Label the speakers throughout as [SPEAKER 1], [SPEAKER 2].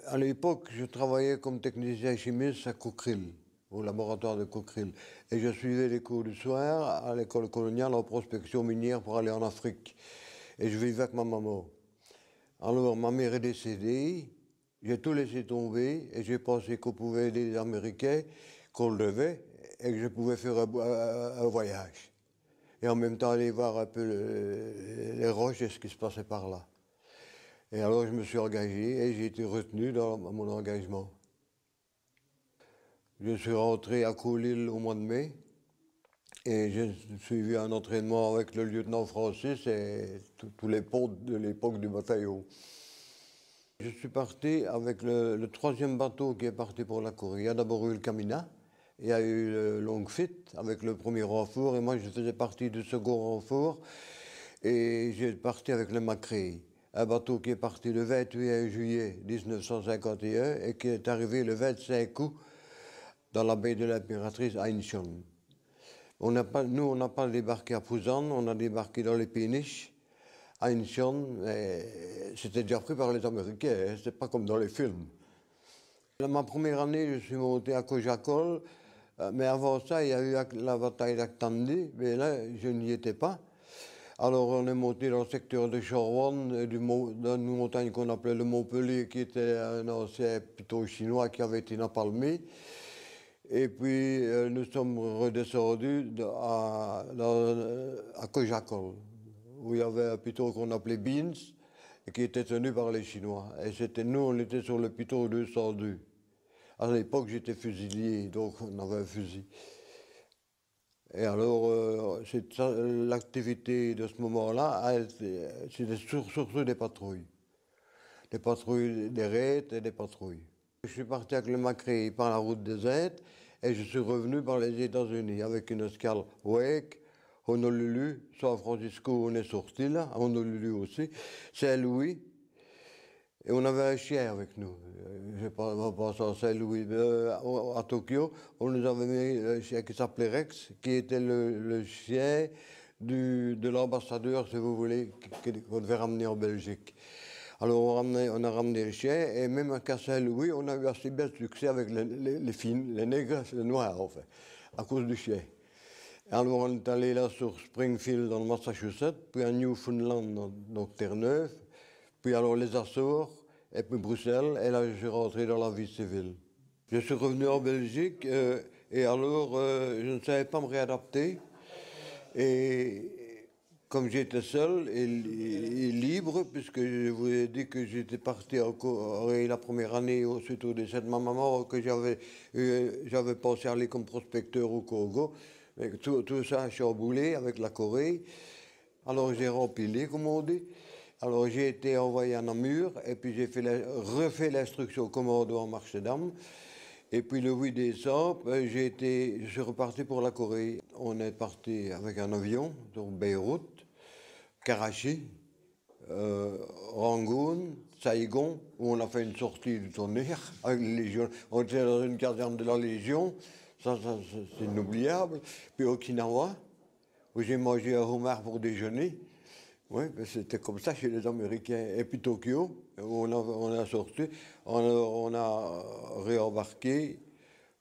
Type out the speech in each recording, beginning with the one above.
[SPEAKER 1] À l'époque, je travaillais comme technicien chimiste à Cockerill, au laboratoire de Cockerill. Et je suivais les cours du soir à l'école coloniale en prospection minière pour aller en Afrique. Et je vivais avec ma maman. Alors, ma mère est décédée, j'ai tout laissé tomber et j'ai pensé qu'on pouvait aider les Américains, qu'on le devait, et que je pouvais faire un voyage. Et en même temps aller voir un peu les roches et ce qui se passait par là. Et alors je me suis engagé et j'ai été retenu dans mon engagement. Je suis rentré à Coulil au mois de mai et j'ai suivi un entraînement avec le lieutenant Francis et tous les potes de l'époque du bataillon. Je suis parti avec le troisième bateau qui est parti pour la Corée. Il y a d'abord eu le Camina, il y a eu le Longfit avec le premier renfort et moi je faisais partie du second renfort et j'ai parti avec le Macrae. Un bateau qui est parti le 28 juillet 1951 et qui est arrivé le 25 août dans la baie de l'Impératrice à Incheon. Nous, on n'a pas débarqué à Pusan, on a débarqué dans les péniches à Incheon. C'était déjà pris par les Américains, hein, c'était pas comme dans les films. Ma première année, je suis monté à Kojakol, mais avant ça, il y a eu la bataille d'Aktandi, mais là, je n'y étais pas. Alors on est monté dans le secteur de Chorwan, dans une montagne qu'on appelait le Montpellier, qui était un ancien pitot chinois qui avait été napalmé. Et puis nous sommes redescendus à Kojakol, où il y avait un pitot qu'on appelait Beans, et qui était tenu par les Chinois. Et c'était nous, on était sur le pitot 202. À l'époque, j'étais fusilier, donc on avait un fusil. Et alors, l'activité de ce moment-là, c'était surtout des patrouilles. Des patrouilles, des raids et des patrouilles. Je suis parti avec le Macrae par la route des Indes et je suis revenu par les États-Unis avec une escale Wake, Honolulu, San Francisco, on est sorti là, à Honolulu aussi, Saint-Louis. Et on avait un chien avec nous. Je pense à Saint-Louis. À Tokyo, on nous avait mis un chien qui s'appelait Rex, qui était le chien de l'ambassadeur, si vous voulez, qu'on devait ramener en Belgique. Alors on a ramené le chien, et même à Saint-Louis, on a eu assez bien de succès avec les filles, les nègres, les noirs, en fait, à cause du chien. Alors on est allé là sur Springfield, dans le Massachusetts, puis à Newfoundland, dans Terre-Neuve, puis alors les Açores, et puis Bruxelles, et là je suis rentré dans la vie civile. Je suis revenu en Belgique, et alors je ne savais pas me réadapter. Et comme j'étais seul et libre, puisque je vous ai dit que j'étais parti la première année suite au décès de ma maman, que j'avais pensé aller comme prospecteur au Congo, mais tout ça a chamboulé avec la Corée. Alors j'ai rempilé, comme on dit. Alors j'ai été envoyé à Namur et puis j'ai refait l'instruction commando en Amsterdam. Et puis le 8 décembre, je suis reparti pour la Corée. On est parti avec un avion, donc Beyrouth, Karachi, Rangoon, Saigon, où on a fait une sortie du tonnerre avec les légions. On était dans une caserne de la Légion, ça c'est inoubliable. Puis Okinawa, où j'ai mangé un homard pour déjeuner. Oui, c'était comme ça chez les Américains. Et puis Tokyo, où on a sorti, on a réembarqué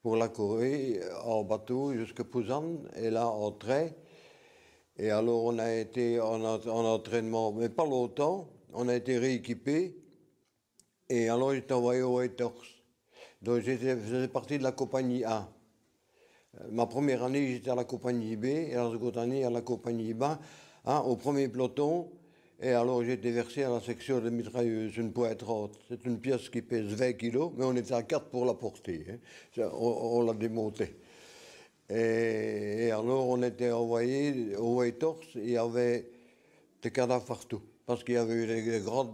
[SPEAKER 1] pour la Corée en bateau jusqu'à Busan, et là en train. Et alors on a été en entraînement, mais pas longtemps, on a été rééquipé, et alors j'étais envoyé au Whitehorse. Donc je faisais partie de la compagnie A. Ma première année, j'étais à la compagnie B, et la seconde année à la compagnie B, au premier peloton. Et alors j'ai été versé à la section de mitrailleuse, une pointe 30. C'est une pièce qui pèse 20 kilos, mais on était à 4 pour la porter. Hein. On l'a démontée. Et alors on était envoyé au Whitehorse, il y avait des cadavres partout. Parce qu'il y avait eu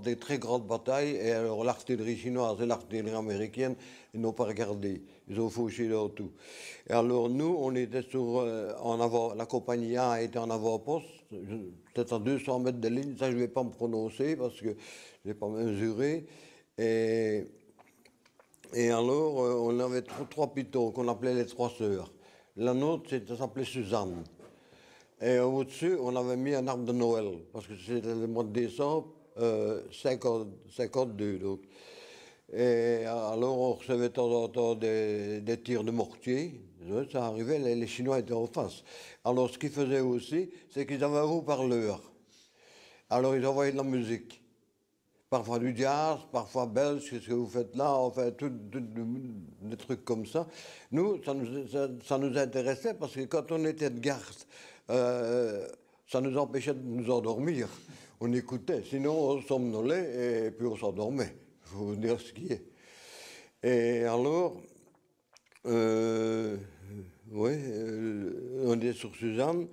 [SPEAKER 1] des très grandes batailles, et alors l'artillerie chinoise et l'artillerie américaine, ils n'ont pas regardé. Ils ont fauché leur tout. Et alors nous, on était en avant, la compagnie A était en avant-poste, peut-être à 200 mètres de ligne, ça je ne vais pas me prononcer parce que je n'ai pas mesuré. Et alors, on avait trois pitons qu'on appelait les trois sœurs. La nôtre, ça s'appelait Suzanne. Et au-dessus, on avait mis un arbre de Noël, parce que c'était le mois de décembre 52. Donc. Et alors on recevait de temps en temps des tirs de mortier. Ça arrivait, les Chinois étaient en face. Alors ce qu'ils faisaient aussi, c'est qu'ils avaient un haut-parleur. Alors ils envoyaient de la musique. Parfois du jazz, parfois belge, qu'est-ce que vous faites là, enfin, des trucs comme ça. Nous, ça nous intéressait parce que quand on était de garde, ça nous empêchait de nous endormir. On écoutait, sinon on somnolait et puis on s'endormait. Il faut vous dire ce qui est. Et alors, oui, on est sur Suzanne.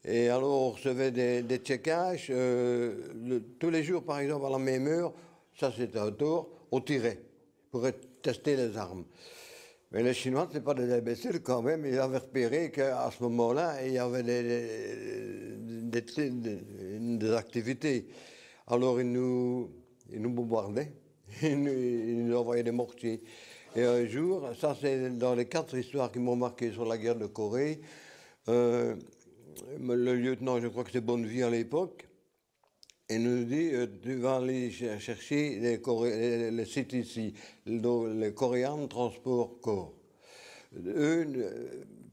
[SPEAKER 1] Et alors, on recevait des checkages. Tous les jours, par exemple, à la même heure, ça c'était un tour, on tirait pour tester les armes. Mais les Chinois, ce n'est pas des imbéciles quand même. Ils avaient repéré qu'à ce moment-là, il y avait des activités. Alors, ils nous bombardaient. Ils nous envoyaient des mortiers. Et un jour, ça c'est dans les 4 histoires qui m'ont marqué sur la guerre de Corée, le lieutenant, je crois que c'est Bonnevie à l'époque, il nous dit tu vas aller chercher les sites ici, les Korean Transport Corps. Eux,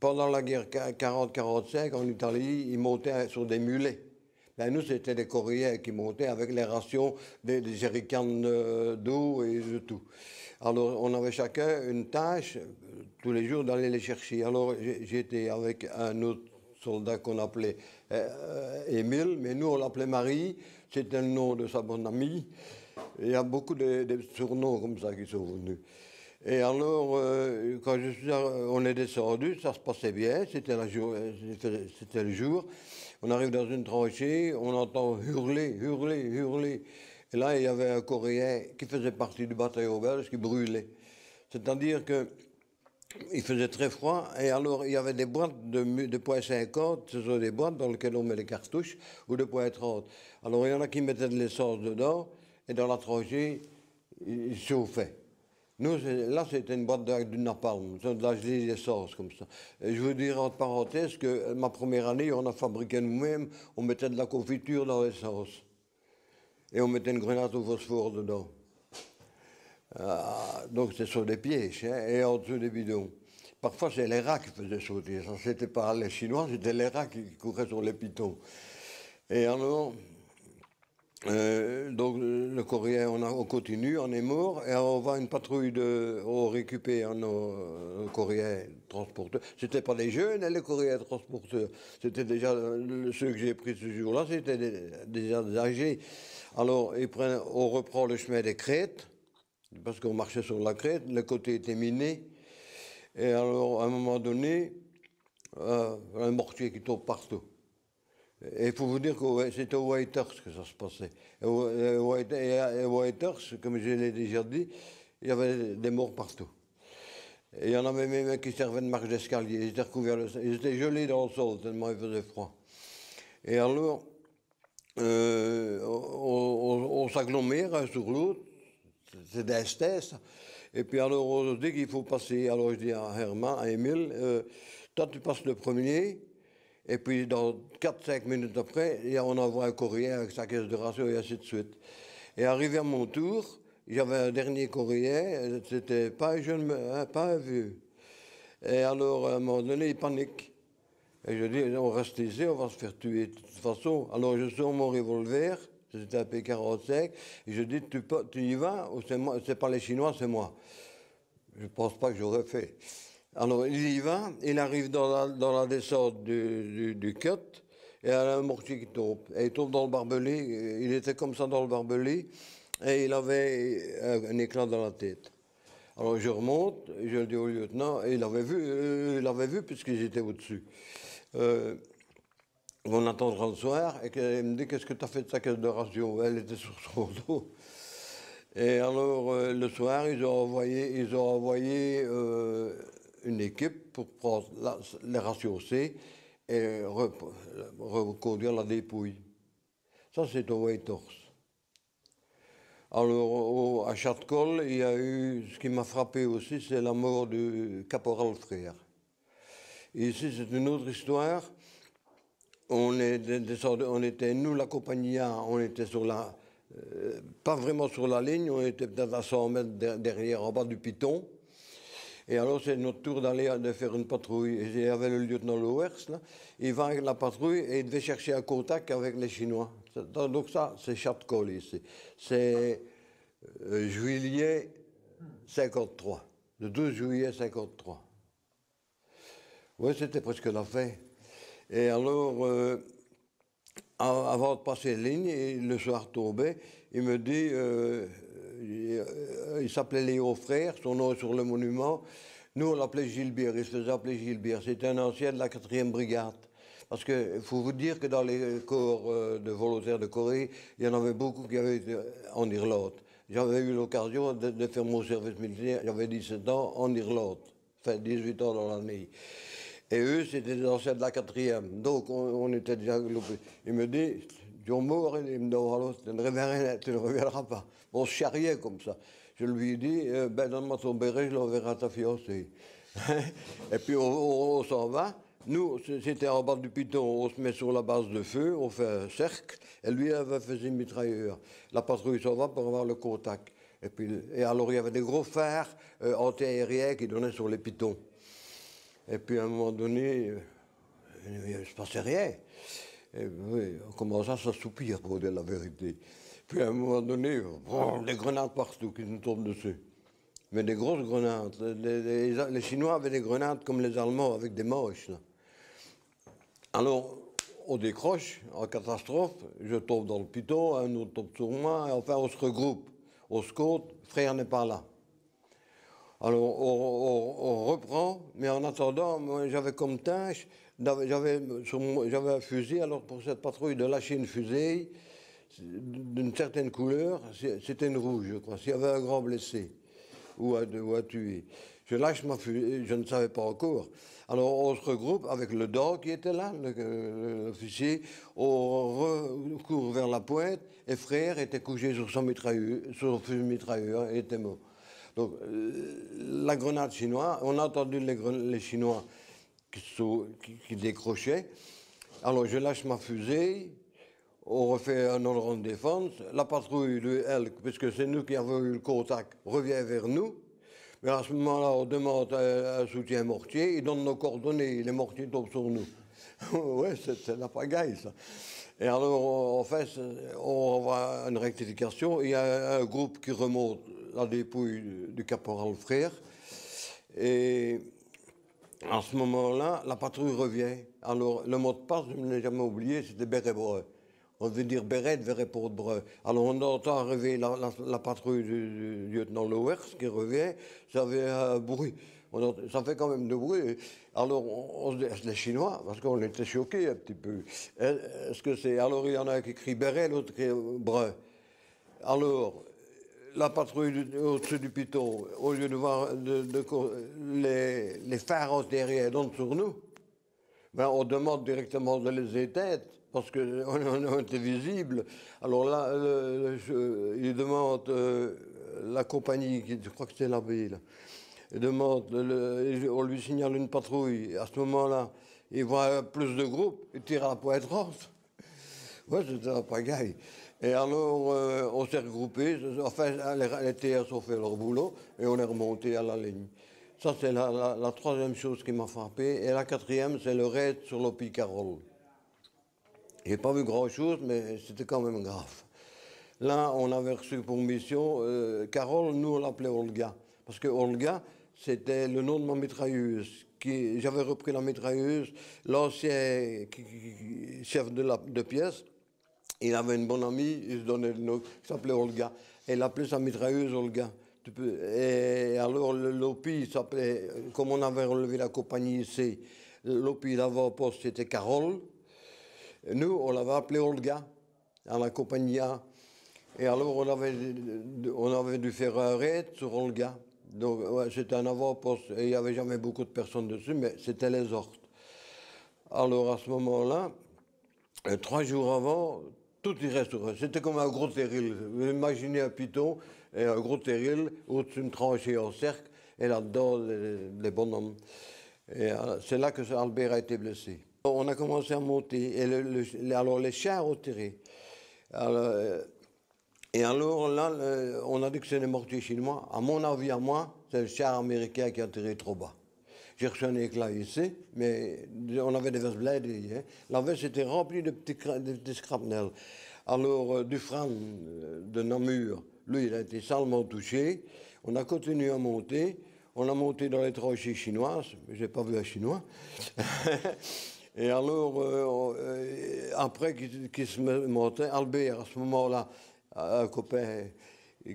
[SPEAKER 1] pendant la guerre 40-45 en Italie, ils montaient sur des mulets. Ben, nous, c'était les Coréens qui montaient avec les rations, des jerrycans d'eau et de tout. Alors, on avait chacun une tâche, tous les jours, d'aller les chercher. Alors, j'étais avec un autre soldat qu'on appelait Émile, mais nous, on l'appelait Marie. C'était le nom de sa bonne amie. Il y a beaucoup de surnoms comme ça qui sont venus. Et alors, quand on est descendu, ça se passait bien, c'était le jour. On arrive dans une tranchée, on entend hurler, hurler, hurler. Et là, il y avait un Coréen qui faisait partie du bataillon belge qui brûlait. C'est-à-dire qu'il faisait très froid, et alors il y avait des boîtes de poids 50, ce sont des boîtes dans lesquelles on met les cartouches, ou de poids 30. Alors il y en a qui mettaient de l'essence dedans, et dans la tranchée, ils chauffaient. Nous, là, c'était une boîte du napalm, de la gelée d'essence, comme ça. Et je veux dire, entre parenthèses, que ma première année, on a fabriqué nous-mêmes, on mettait de la confiture dans l'essence. Et on mettait une grenade au phosphore dedans. Donc, c'est sur des pièges, hein, et en dessous des bidons. Parfois, c'est les rats qui faisaient sauter. Ça, c'était pas les Chinois, c'était les rats qui couraient sur les pitons. Et alors... donc le Coréen, on continue, on est mort, et on va une patrouille on récupère nos Coréens transporteurs. C'était pas des jeunes, les Coréens transporteurs. C'était déjà ceux que j'ai pris ce jour-là, c'était déjà des âgés. Alors on reprend le chemin des crêtes, parce qu'on marchait sur la crête, le côté était miné. Et alors à un moment donné, un mortier qui tombe partout. Et il faut vous dire que c'était au Whitehurst que ça se passait. Et au Whitehurst, comme je l'ai déjà dit, il y avait des morts partout. Et il y en avait même qui servaient de marche d'escalier. Ils étaient recouverts, ils étaient gelés dans le sol tellement il faisait froid. Et alors, on s'agglomère un sur l'autre, c'est des stèses. Et puis alors on se dit qu'il faut passer. Alors je dis à Herman, à Émile, toi tu passes le premier. Et puis, dans 4-5 minutes après, on envoie un Coréen avec sa caisse de ration et ainsi de suite. Et arrivé à mon tour, j'avais un dernier Coréen, c'était pas un jeune, pas un vieux. Et alors, à un moment donné, il panique. Et je dis, on reste ici, on va se faire tuer de toute façon. Alors, je sors mon revolver, c'était un P45, et je dis, tu y vas, ou c'est pas les Chinois, c'est moi. Je pense pas que j'aurais fait. Alors, il y va, il arrive dans la descente du cut, et il y a un mortier qui tombe. Et il tombe dans le barbelé, il était comme ça dans le barbelé, et il avait un éclat dans la tête. Alors, je remonte, et je le dis au lieutenant, et il avait vu puisqu'ils étaient au-dessus. On attendra le soir, et il me dit, qu'est-ce que tu as fait de sa caisse de ration? Elle était sur son dos. Et alors, le soir, ils ont envoyé une équipe pour prendre les rations C et reconduire la dépouille. Ça, c'est au Whitehorse. Alors, à Châteaucoll, il y a eu, ce qui m'a frappé aussi, c'est la mort du caporal Frère. Et ici, c'est une autre histoire. On était, nous, la compagnie A, on était sur la pas vraiment sur la ligne, on était peut-être à 100 mètres derrière, en bas du piton. Et alors, c'est notre tour d'aller de faire une patrouille. Et il y avait le lieutenant Lowers, là. Il va avec la patrouille et il devait chercher un contact avec les Chinois. Donc ça, c'est Chat-Col ici. C'est juillet 53. Le 12 juillet 53. Oui, c'était presque la fin. Et alors, avant de passer la ligne, et le soir tombait, il me dit, il s'appelait Léo Frère, son nom est sur le monument. Nous, on l'appelait Gilbert, il se faisait appeler Gilbert. C'était un ancien de la 4e brigade. Parce qu'il faut vous dire que dans les corps de volontaires de Corée, il y en avait beaucoup qui avaient été en Irlande. J'avais eu l'occasion de faire mon service militaire, j'avais 17 ans en Irlande, enfin 18 ans dans l'année. Et eux, c'était des anciens de la 4e. Donc, on était déjà groupés. Il me dit, John Moore, il me dit, alors, tu ne reviendras pas. On se charriait comme ça. Je lui ai dit, ben, donne-moi ton béret, je l'enverrai à ta fiancée. Et puis, on s'en va. Nous, c'était en bas du piton, on se met sur la base de feu, on fait un cercle, et lui, il avait fait une mitrailleur. La patrouille s'en va pour avoir le contact. Et alors, il y avait des gros phares anti-aériens qui donnaient sur les pitons. Et puis à un moment donné, il ne se passait rien. Et oui, on commençait à s'assoupir pour dire la vérité. Puis à un moment donné, des grenades partout qui nous tombent dessus. Mais des grosses grenades. Les Chinois avaient des grenades comme les Allemands avec des manches. Là. Alors, on décroche en catastrophe, je tombe dans le piton, un autre tombe sur moi, et enfin on se regroupe. On se compte, frère n'est pas là. Alors, on reprend, mais en attendant, moi, j'avais comme tâche, j'avais un fusil, alors pour cette patrouille de lâcher une fusée d'une certaine couleur, c'était une rouge, je crois, s'il y avait un grand blessé ou à tuer. Je lâche ma fusée, je ne savais pas encore. Alors, on se regroupe avec le dog qui était là, l'officier, on recourt vers la pointe, et frère était couché sur son mitrailleur, et était mort. Donc, la grenade chinoise, on a entendu les Chinois qui décrochaient. Alors, je lâche ma fusée, on refait un ordre de défense. La patrouille, elle, puisque c'est nous qui avons eu le contact, revient vers nous. Mais à ce moment-là, on demande un soutien mortier, ils donnent nos coordonnées, les mortiers tombent sur nous. Ouais, c'est la pagaille, ça. Et alors, en fait, on va à une rectification. Il y a un groupe qui remonte la dépouille du caporal Frère. Et à ce moment-là, la patrouille revient. Alors, le mot de passe, je ne l'ai jamais oublié, c'était Béret-Breu. On devait dire Béret, Véret-Port-Breu. Alors, on entend arriver la patrouille du lieutenant Lowers qui revient. Ça fait un bruit. Ça fait quand même de bruit. Alors, on se dit, les Chinois, parce qu'on était choqués un petit peu. Est-ce que c'est. Alors, il y en a un qui crie Béret, l'autre qui crie Breu. Alors, la patrouille au-dessus du piton, au lieu de voir les phares antérieurs donnent sur nous, ben on demande directement de les éteindre parce qu'on était visible. Alors là, il demande la compagnie, je crois que c'était la ville, il demande, on lui signale une patrouille. À ce moment-là, il voit plus de groupes, il tire à la pointe. Ouais, c'était la pagaille. Et alors, on s'est regroupés. Enfin, les TS ont fait leur boulot et on est remonté à la ligne. Ça, c'est la troisième chose qui m'a frappé. Et la quatrième, c'est le raid sur l'Opi Carole. J'ai pas vu grand-chose, mais c'était quand même grave. Là, on avait reçu pour mission Carole, nous, on l'appelait Olga. Parce que Olga, c'était le nom de ma mitrailleuse. J'avais repris la mitrailleuse. L'ancien chef de pièce, il avait une bonne amie, il se donnait le nom, il s'appelait Olga. Elle appelait sa mitrailleuse Olga. Et alors l'OPI s'appelait, comme on avait relevé la compagnie ici, l'OPI l'avant-poste c'était Carole. Et nous, on l'avait appelé Olga, à la compagnie A. Et alors on avait dû faire un raid sur Olga. Donc ouais, c'était un avant-poste. Et il n'y avait jamais beaucoup de personnes dessus, mais c'était les ordres. Alors à ce moment-là, 3 jours avant, tout y resterait. C'était comme un gros terril. Vous imaginez un piton et un gros terril au-dessus d'une tranchée en cercle et là-dedans les bonhommes. Et c'est là que Albert a été blessé. On a commencé à monter et alors les chars ont tiré. Alors, Et alors là, on a dit que c'est des mortiers chinois. À mon avis, à moi, c'est le char américain qui a tiré trop bas. J'ai reçu un éclat ici, mais on avait des vestes blindées. Hein. La veste était remplie de petits scrapnels. Alors, Dufresne de Namur, lui, il a été salement touché. On a continué à monter. On a monté dans les tranchées chinoises. Je n'ai pas vu un chinois. Et alors, après qu'il se montait, Albert, à ce moment-là, un copain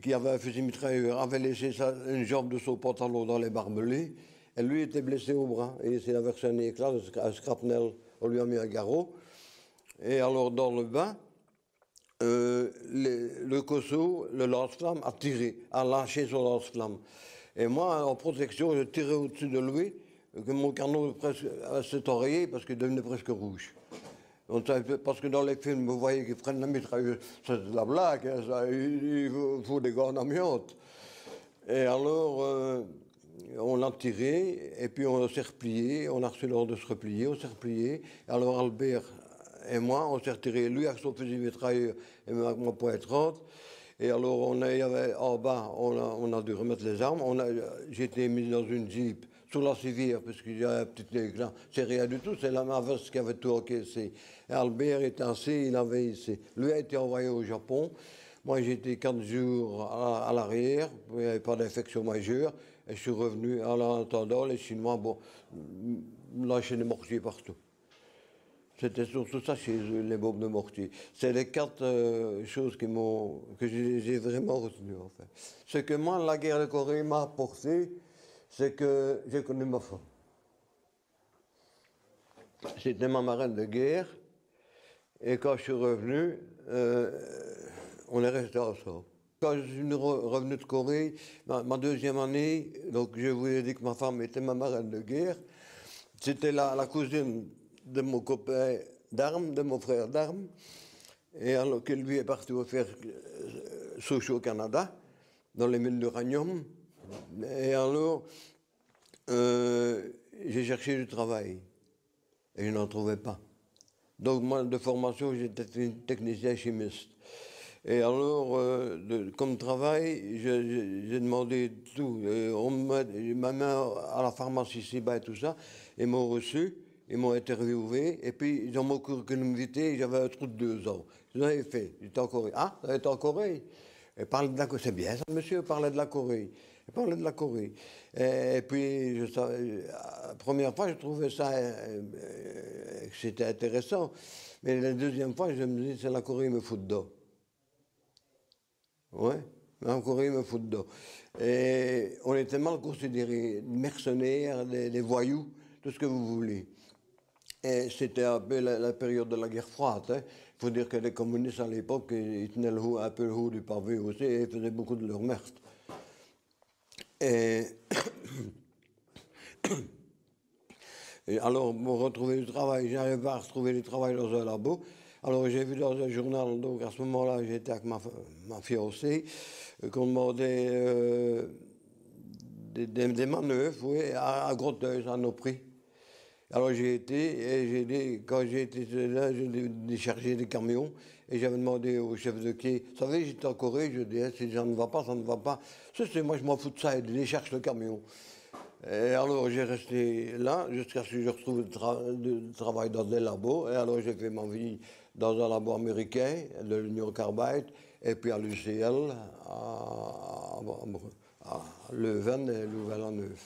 [SPEAKER 1] qui avait un fusil mitrailleur, avait laissé une jambe de son pantalon dans les barbelés. Et lui était blessé au bras. Et il avait reçu un éclat, un scrapnel. On lui a mis un garrot. Et alors, dans le bain, le Kosovo, le lance-flamme, a tiré, a lâché son lance-flamme. Et moi, en protection, j'ai tiré au-dessus de lui, que mon canot s'est enrayé parce qu'il devenait presque rouge. Parce que dans les films, vous voyez qu'ils prennent la mitrailleuse, c'est de la blague, hein, ça, il faut des gants d'amiante. Et alors, on l'a tiré, et puis on s'est replié, on a reçu l'ordre de se replier, on s'est replié. Alors Albert et moi, on s'est retiré, lui avec son fusil mitrailleur et moi avec mon point 30. Et alors, on avait, en bas, on a dû remettre les armes. J'ai été mis dans une jeep sous la civière, parce qu'il y a un petit éclat. C'est rien du tout, c'est la Mavas qui avait tout encaissé. Et Albert était assis, il avait ici. Lui a été envoyé au Japon. Moi, j'ai été 4 jours à l'arrière, il n'y avait pas d'infection majeure. Et je suis revenu en attendant, les Chinois, bon, lâchaient des mortiers partout. C'était surtout ça chez eux, les bombes de mortier. C'est les 4 choses que j'ai vraiment retenues, en fait. Ce que moi, la guerre de Corée m'a apporté, c'est que j'ai connu ma femme. C'était ma marraine de guerre. Et quand je suis revenu, on est restés ensemble. Quand je suis revenu de Corée, ma deuxième année, donc je vous ai dit que ma femme était ma marraine de guerre, c'était la cousine de mon copain d'armes, de mon frère d'armes, et alors que lui est parti faire Sochaux au Canada, dans les mines d'uranium. Et alors, j'ai cherché du travail, et je n'en trouvais pas. Donc moi, de formation, j'étais technicien chimiste. Et alors, comme travail, j'ai demandé tout. On m'a mis à la pharmacie ici-bas et tout ça. Ils m'ont reçu, ils m'ont interviewé. Et puis, ils ont mon curriculum vitae, j'avais un trou de 2 ans. Je l'avais fait. J'étais en Corée. Ah, ça été en Corée. Et parler de la Corée. C'est bien ça, monsieur, parler de la Corée. Et parler de la Corée. Et puis, la première fois, je trouvais ça, que c'était intéressant. Mais la deuxième fois, je me dis, c'est la Corée, me fout dedans. Ouais, en Corée, me fout dedans. Et on était mal considérés, mercenaires, des voyous, tout ce que vous voulez. Et c'était un peu la période de la guerre froide. Il faut dire que les communistes à l'époque, ils tenaient un peu le haut du pavé aussi et ils faisaient beaucoup de leur meurtre. Et alors, pour retrouver du travail, j'arrivais pas à retrouver du travail dans un labo. Alors, j'ai vu dans un journal, donc à ce moment-là, j'étais avec ma fiancée, qu'on demandait des manœuvres, oui, à Grotteuil, à nos prix. Alors, j'ai été, et quand j'ai été là, j'ai déchargé des camions, et j'avais demandé au chef de quai, vous savez, j'étais en Corée, je dis, si ça ne va pas, ça ne va pas. Moi, je m'en fous de ça, et je décharge le camion. Et alors j'ai resté là jusqu'à ce que je retrouve du travail dans des labos. Et alors j'ai fait ma vie dans un labo américain de l'Union Carbide et puis à l'UCL à Leuven et Louvain-la-Neuve.